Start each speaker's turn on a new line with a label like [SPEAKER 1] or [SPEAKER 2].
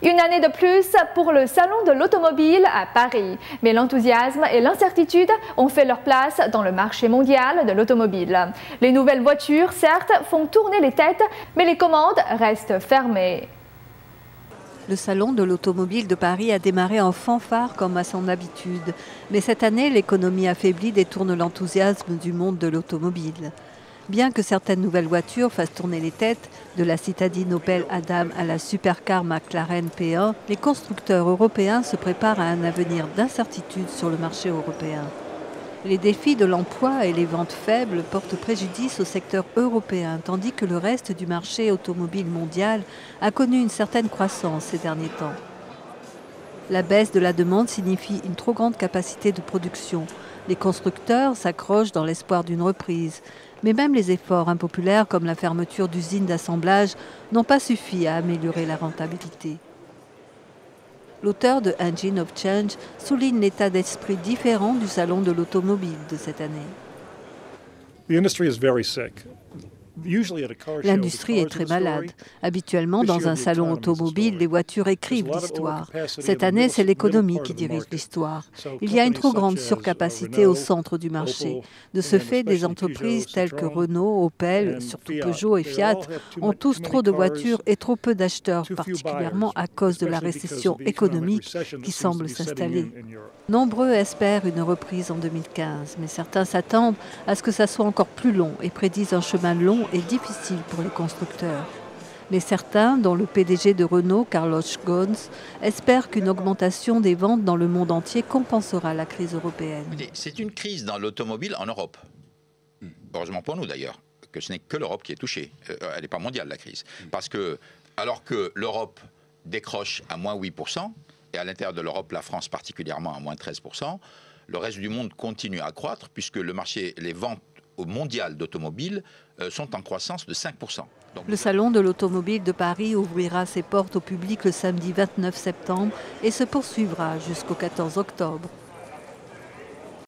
[SPEAKER 1] Une année de plus pour le Salon de l'automobile à Paris. Mais l'enthousiasme et l'incertitude ont fait leur place dans le marché mondial de l'automobile. Les nouvelles voitures, certes, font tourner les têtes, mais les commandes restent fermées.
[SPEAKER 2] Le Salon de l'automobile de Paris a démarré en fanfare comme à son habitude. Mais cette année, l'économie affaiblie détourne l'enthousiasme du monde de l'automobile. Bien que certaines nouvelles voitures fassent tourner les têtes, de la citadine Opel Adam à la supercar McLaren P1, les constructeurs européens se préparent à un avenir d'incertitude sur le marché européen. Les défis de l'emploi et les ventes faibles portent préjudice au secteur européen, tandis que le reste du marché automobile mondial a connu une certaine croissance ces derniers temps. La baisse de la demande signifie une trop grande capacité de production. Les constructeurs s'accrochent dans l'espoir d'une reprise. Mais même les efforts impopulaires comme la fermeture d'usines d'assemblage n'ont pas suffi à améliorer la rentabilité. L'auteur de Engine of Change souligne l'état d'esprit différent du salon de l'automobile de cette année. L'industrie est très malade. Habituellement, dans un salon automobile, les voitures écrivent l'histoire. Cette année, c'est l'économie qui dirige l'histoire. Il y a une trop grande surcapacité au centre du marché. De ce fait, des entreprises telles que Renault, Opel, surtout Peugeot et Fiat, ont tous trop de voitures et trop peu d'acheteurs, particulièrement à cause de la récession économique qui semble s'installer. Nombreux espèrent une reprise en 2015, mais certains s'attendent à ce que ça soit encore plus long et prédisent un chemin long et difficile pour les constructeurs. Mais certains, dont le PDG de Renault, Carlos Ghosn, espèrent qu'une augmentation des ventes dans le monde entier compensera la crise européenne.
[SPEAKER 3] C'est une crise dans l'automobile en Europe. Heureusement pour nous d'ailleurs, que ce n'est que l'Europe qui est touchée. Elle n'est pas mondiale la crise. Parce que, alors que l'Europe décroche à moins 8%, et à l'intérieur de l'Europe, la France particulièrement à moins 13%, le reste du monde continue à croître puisque le marché, les ventes mondiales d'automobiles sont en croissance de 5%.
[SPEAKER 2] Le Salon de l'automobile de Paris ouvrira ses portes au public le samedi 29 septembre et se poursuivra jusqu'au 14 octobre.